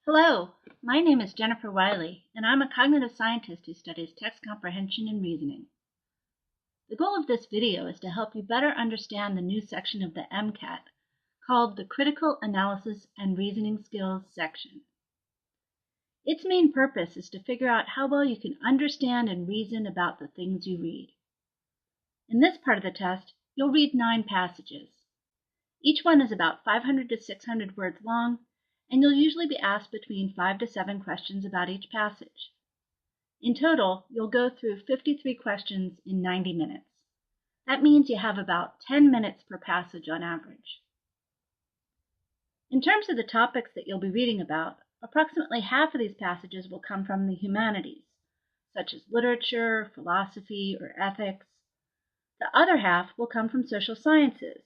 Hello, my name is Jennifer Wiley, and I'm a cognitive scientist who studies text comprehension and reasoning. The goal of this video is to help you better understand the new section of the MCAT called the Critical Analysis and Reasoning Skills section. Its main purpose is to figure out how well you can understand and reason about the things you read. In this part of the test, you'll read 9 passages. Each one is about 500 to 600 words long, and you'll usually be asked between 5 to 7 questions about each passage. In total, you'll go through 53 questions in 90 minutes. That means you have about 10 minutes per passage on average. In terms of the topics that you'll be reading about, approximately half of these passages will come from the humanities, such as literature, philosophy, or ethics. The other half will come from social sciences,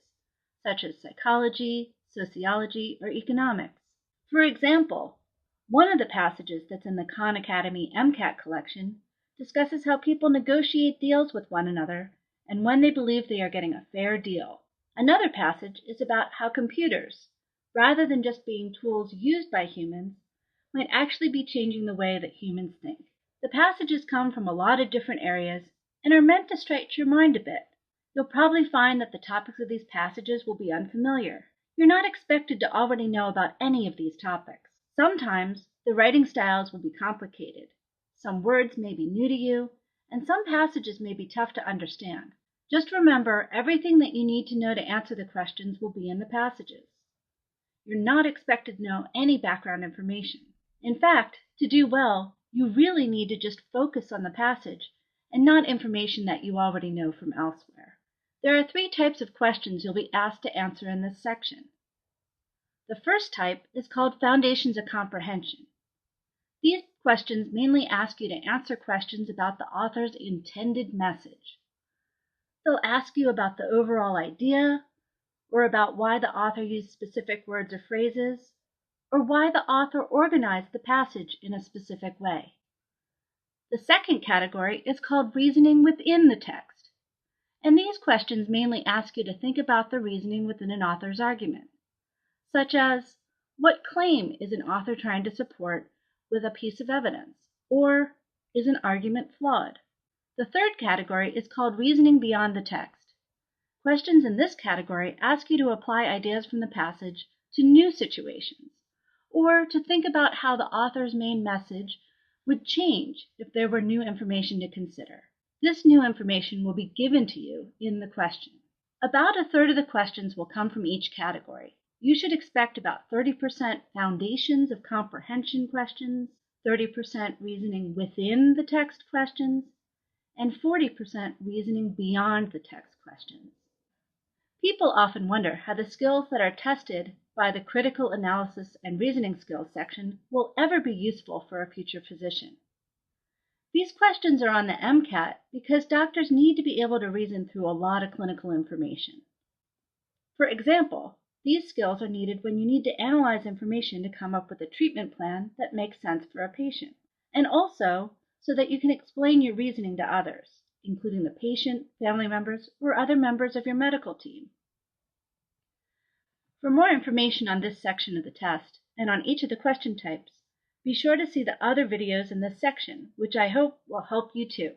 such as psychology, sociology, or economics. For example, one of the passages that's in the Khan Academy MCAT collection discusses how people negotiate deals with one another and when they believe they are getting a fair deal. Another passage is about how computers, rather than just being tools used by humans, might actually be changing the way that humans think. The passages come from a lot of different areas and are meant to stretch your mind a bit. You'll probably find that the topics of these passages will be unfamiliar. You're not expected to already know about any of these topics. Sometimes the writing styles will be complicated. Some words may be new to you, and some passages may be tough to understand. Just remember, everything that you need to know to answer the questions will be in the passages. You're not expected to know any background information. In fact, to do well, you really need to just focus on the passage and not information that you already know from elsewhere. There are 3 types of questions you'll be asked to answer in this section. The first type is called Foundations of Comprehension. These questions mainly ask you to answer questions about the author's intended message. They'll ask you about the overall idea, or about why the author used specific words or phrases, or why the author organized the passage in a specific way. The second category is called Reasoning within the text. And these questions mainly ask you to think about the reasoning within an author's argument, such as, what claim is an author trying to support with a piece of evidence, or is an argument flawed? The third category is called Reasoning beyond the text. Questions in this category ask you to apply ideas from the passage to new situations, or to think about how the author's main message would change if there were new information to consider. This new information will be given to you in the question. About a third of the questions will come from each category. You should expect about 30% foundations of comprehension questions, 30% reasoning within the text questions, and 40% reasoning beyond the text questions. People often wonder how the skills that are tested by the Critical Analysis and Reasoning Skills section will ever be useful for a future physician. These questions are on the MCAT because doctors need to be able to reason through a lot of clinical information. For example, these skills are needed when you need to analyze information to come up with a treatment plan that makes sense for a patient, and also so that you can explain your reasoning to others, including the patient, family members, or other members of your medical team. For more information on this section of the test and on each of the question types, be sure to see the other videos in this section, which I hope will help you too.